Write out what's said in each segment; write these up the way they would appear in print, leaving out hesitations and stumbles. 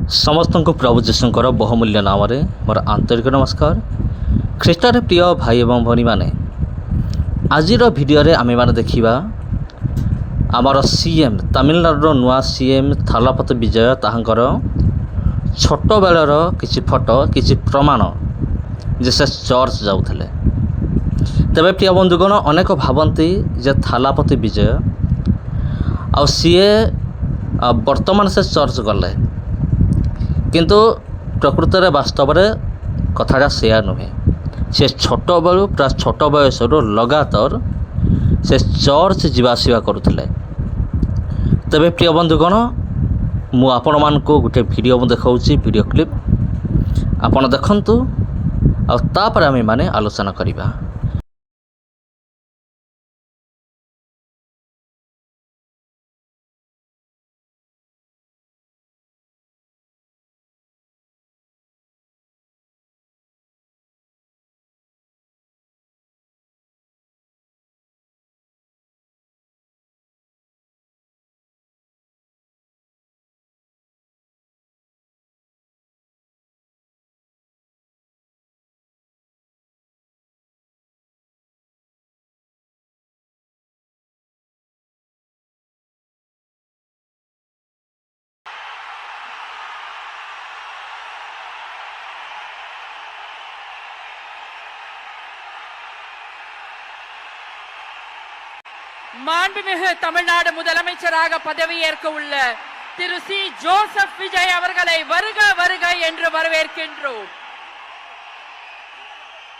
समस्त को प्रभु जीशुंकर बहुमूल्य नाम मोर आंतरिक नमस्कार। ख्रीष्टर प्रिय भाई एवं भनी मैंने आज भिडियो आम मैंने देखा आमर सीएम तमिलनाडु नुआ सीएम थलापति विजय ताहंकर छोट बेलर किसी फोटो किसी प्रमाण जे से चर्च जाऊले। तेरे प्रिय बंधुगण अनेक भावती जे थलापति विजय आ सीए वर्तमान से चर्च गले किंतु प्रकृत में वास्तव में कथाटा सेया नुहे। से छोट बेलू पूरा छोट बयस लगातार से चर्च जीवासवा करुले। तेरे प्रिय बंधुगण मु आपण मान को गोटे वीडियो देखाऊँगी वीडियो क्लिप आपण देखंतु आ तापर आमे माने आलोचना करिबा। மாண்புமிகு தமிழ்நாடு முதலமைச்சராக பதவியேற்க உள்ள திரு சி ஜோசப் விஜய் அவர்களை வருக வருக என்று வரவேற்கின்றோம்.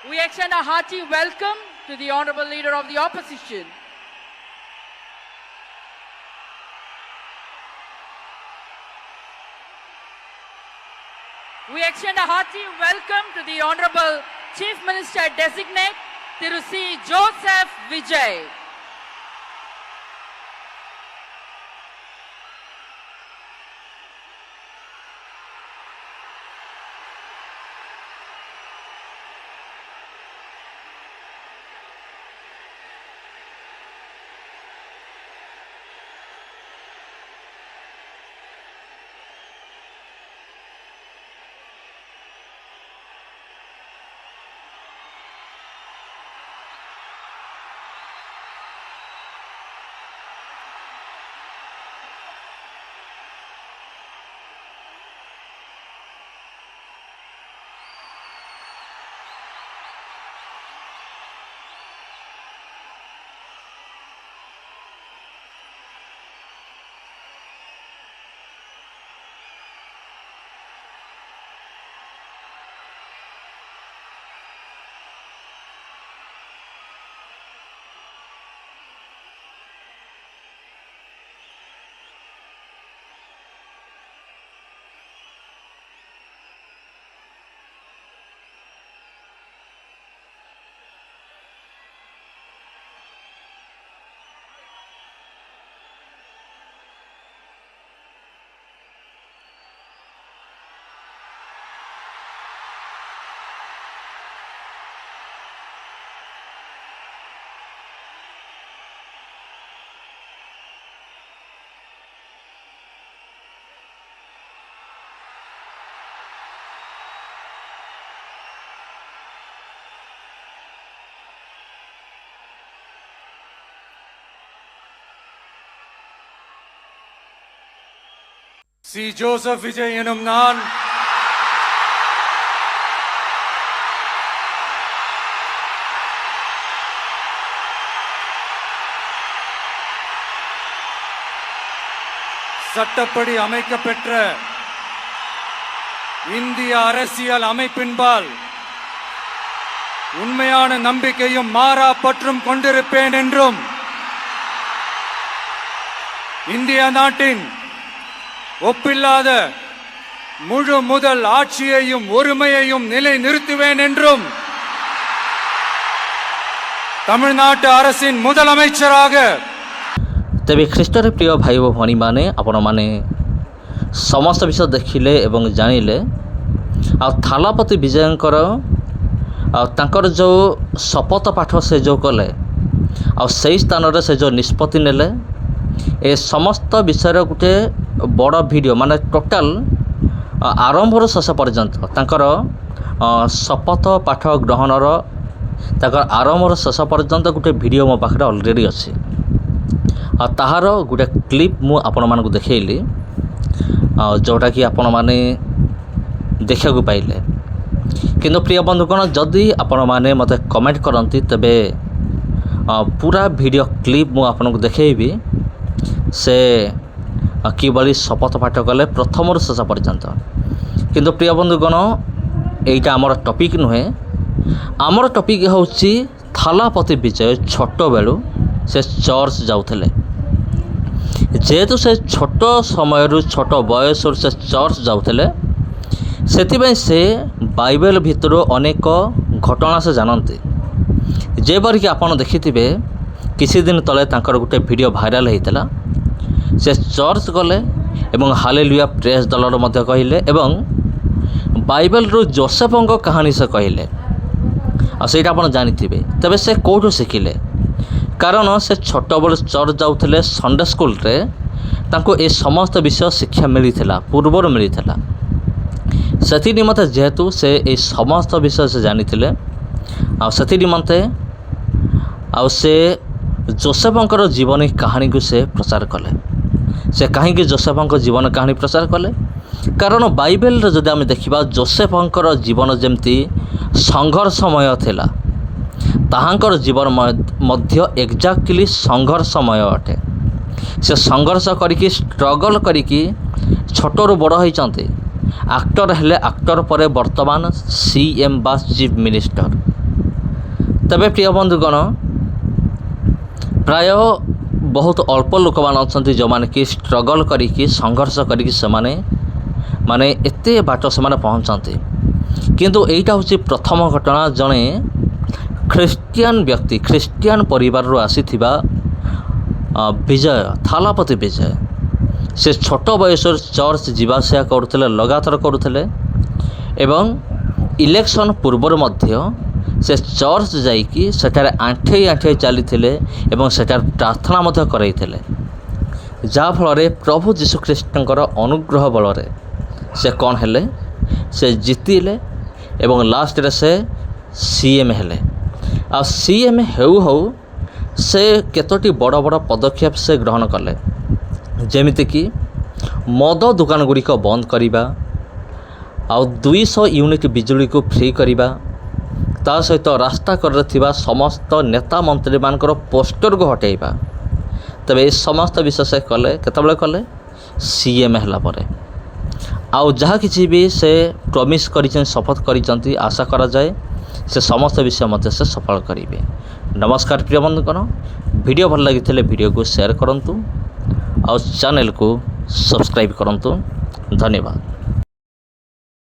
We extend a hearty welcome to the honorable leader of the opposition. We extend a hearty welcome to the honorable Chief Minister designate Thiru C. Joseph Vijay. C Joseph Vijay எனும் நான் சட்டப்படி அமைக்கப்பெற்ற இந்திய அரசியல் அமைப்பின்பால் உண்மையான நம்பிக்கையும் மாறா பற்றும் கொண்டிருப்பேன் என்றும் இந்திய நாட்டின் ஒப்பில்லாத முழு முதல் ஆட்சியையும் ஒருமையையும் நிலை நிறுத்துவேன் என்றும் தமிழ்நாட்டு அரசின் முதலமைச்சராக तेरे ख्रीष्टर प्रिय भाई और भनी मैंने आपण मैंने समस्त विषय देखिले एवं जानिले आ थालापति विजयंकर आर जो शपथ पाठ से जो कले आ स्थान से जो निष्पत्ति नेले ए समस्त विषय गोटे बड़ वीडियो माने टोटाल ଆରମ୍ଭରୁ ଶେଷ ପର୍ଯ୍ୟନ୍ତ ତାଙ୍କର ଶପଥ ପାଠ ଗ୍ରହଣର ତାଙ୍କର ଆରମ୍ଭରୁ ଶେଷ ପର୍ଯ୍ୟନ୍ତ ଗୋଟେ ଭିଡ଼ିଓ ମୋ ପାଖରେ ଅଲରେଡ଼ି ଅଛି। ଆଉ ତାହାର ଗୋଟେ କ୍ଲିପ୍ ମୁଁ ଆପଣମାନଙ୍କୁ ଦେଖେଇଲି, ଯେଉଁଟାକି ଆପଣମାନେ ଦେଖିବାକୁ ପାଇଲେ। କିନ୍ତୁ ପ୍ରିୟ ବନ୍ଧୁଗଣ, ଯଦି ଆପଣମାନେ ମୋତେ କମେଣ୍ଟ କରନ୍ତି ତେବେ ପୁରା ଭିଡ଼ିଓ କ୍ଲିପ୍ ମୁଁ ଆପଣଙ୍କୁ ଦେଖେଇବି ସେ କିଭଳି ଶପଥ ପାଠ କଲେ ପ୍ରଥମରୁ ଶେଷ ପର୍ଯ୍ୟନ୍ତ। କିନ୍ତୁ ପ୍ରିୟ ବନ୍ଧୁଗଣ, এইটা ଆମର ଟପିକ୍ ନୁହେଁ। ଆମର ଟପିକ୍ ହେଉଛି ଥାଲାପତି ବିଜୟ ଛୋଟବେଳୁ ସେ ଚର୍ଚ୍ଚ ଯାଉଥିଲେ। ଯେହେତୁ ସେ ଛୋଟ ସମୟରୁ ଛୋଟ ବୟସରୁ ସେ ଚର୍ଚ୍ଚ ଯାଉଥିଲେ, ସେଥିପାଇଁ ସେ ବାଇବେଲ ଭିତରୁ ଅନେକ ଘଟଣା ସେ ଜାଣନ୍ତି। ଯେପରିକି ଆପଣ ଦେଖିଥିବେ କିଛି ଦିନ ତଳେ ତାଙ୍କର ଗୋଟେ ଭିଡ଼ିଓ ଭାଇରାଲ୍ ହେଇଥିଲା। ସେ ଚର୍ଚ୍ଚ ଗଲେ ଏବଂ ହାଲେଲୁୟା ପ୍ରେସ୍ ଦଳର ମଧ୍ୟ କହିଲେ ଏବଂ ବାଇବେଲରୁ ଯୋସେଫଙ୍କ କାହାଣୀ ସେ କହିଲେ। ଆଉ ସେଇଟା ଆପଣ ଜାଣିଥିବେ। ତେବେ ସେ କେଉଁଠୁ ଶିଖିଲେ? କାରଣ ସେ ଛୋଟବେଳୁ ଚର୍ଚ୍ଚ ଯାଉଥିଲେ, ସଣ୍ଡେ ସ୍କୁଲରେ ତାଙ୍କୁ ଏ ସମସ୍ତ ବିଷୟ ଶିକ୍ଷା ମିଳିଥିଲା, ପୂର୍ବରୁ ମିଳିଥିଲା। ସେଥି ନିମନ୍ତେ ଯେହେତୁ ସେ এই ସମସ୍ତ ବିଷୟ ସେ ଜାଣିଥିଲେ, ଆଉ ସେଥି ନିମନ୍ତେ ଆଉ ସେ ଯୋସେଫଙ୍କର ଜୀବନୀ କାହାଣୀକୁ ସେ ପ୍ରଚାର କଲେ। ସେ କାହିଁକି ଯୋସେଫଙ୍କ ଜୀବନ କାହାଣୀ ପ୍ରଚାର କଲେ? କାରଣ ବାଇବେଲରେ ଯଦି ଆମେ ଦେଖିବା, ଯୋସେଫଙ୍କର ଜୀବନ ଯେମିତି ସଂଘର୍ଷମୟ ଥିଲା, ତାହାଙ୍କର ଜୀବନ ମଧ୍ୟ ଏକ୍ଜାକ୍ଟଲି ସଂଘର୍ଷମୟ ଅଟେ। ସେ ସଂଘର୍ଷ କରିକି, ଷ୍ଟ୍ରଗଲ୍ କରିକି ଛୋଟରୁ ବଡ଼ ହୋଇଛନ୍ତି। ଆକ୍ଟର ହେଲେ, ଆକ୍ଟର ପରେ ବର୍ତ୍ତମାନ CM ବା ଚିଫ୍ ମିନିଷ୍ଟର। ତେବେ ପ୍ରିୟ ବନ୍ଧୁଗଣ, ପ୍ରାୟ ବହୁତ ଅଳ୍ପ ଲୋକମାନେ ଅଛନ୍ତି ଯେଉଁମାନେ କି ଷ୍ଟ୍ରଗଲ୍ କରିକି, ସଂଘର୍ଷ କରିକି ସେମାନେ ଏତେ ବାଟ ସେମାନେ ପହଞ୍ଚନ୍ତି। କିନ୍ତୁ ଏଇଟା ହେଉଛି ପ୍ରଥମ ଘଟଣା। ଜଣେ ଖ୍ରୀଷ୍ଟିଆନ ବ୍ୟକ୍ତି, ଖ୍ରୀଷ୍ଟିଆନ ପରିବାରରୁ ଆସିଥିବା ବିଜୟ, ଥାଲାପତି ବିଜୟ, ସେ ଛୋଟ ବୟସରୁ ଚର୍ଚ୍ଚ ଯିବା ଆସିବା କରୁଥିଲେ, ଲଗାତାର କରୁଥିଲେ ଏବଂ ଇଲେକ୍ସନ୍ ପୂର୍ବରୁ ମଧ୍ୟ ସେ ଚର୍ଚ୍ଚ ଯାଇକି ସେଠାରେ ଆଣ୍ଠେଇ ଆଣ୍ଠେଇ ଚାଲିଥିଲେ ଏବଂ ସେଠାରେ ପ୍ରାର୍ଥନା ମଧ୍ୟ କରାଇଥିଲେ। ଯାହାଫଳରେ ପ୍ରଭୁ ଯୀଶୁଖ୍ରୀଷ୍ଟଙ୍କର ଅନୁଗ୍ରହ ବଳରେ ସେ କ'ଣ ହେଲେ? ସେ ଜିତିଲେ ଏବଂ ଲାଷ୍ଟରେ ସେ CM ହେଲେ। ଆଉ CM ହେଉ ହେଉ ସେ କେତୋଟି ବଡ଼ ବଡ଼ ପଦକ୍ଷେପ ସେ ଗ୍ରହଣ କଲେ। ଯେମିତିକି ମଦ ଦୋକାନଗୁଡ଼ିକ ବନ୍ଦ କରିବା, ଆଉ 200 ୟୁନିଟ୍ ବିଜୁଳିକୁ ଫ୍ରି କରିବା, ତା ସହିତ ରାସ୍ତା କଡ଼ରେ ଥିବା ସମସ୍ତ ନେତା ମନ୍ତ୍ରୀମାନଙ୍କର ପୋଷ୍ଟରକୁ ହଟାଇବା। ତେବେ ଏ ସମସ୍ତ ବିଷୟ ସେ କଲେ କେତେବେଳେ କଲେ? CM ହେଲା ପରେ। ଆଉ ଯାହା କିଛି ବି ସେ ପ୍ରମିସ୍ କରିଛନ୍ତି, ଶପଥ କରିଛନ୍ତି, ଆଶା କରାଯାଏ ସେ ସମସ୍ତ ବିଷୟ ମଧ୍ୟ ସେ ସଫଳ କରିବେ। ନମସ୍କାର ପ୍ରିୟ ବନ୍ଧୁଗଣ, ଭିଡ଼ିଓ ଭଲ ଲାଗିଥିଲେ ଭିଡ଼ିଓକୁ ସେୟାର କରନ୍ତୁ ଆଉ ଚ୍ୟାନେଲକୁ ସବସ୍କ୍ରାଇବ୍ କରନ୍ତୁ। ଧନ୍ୟବାଦ।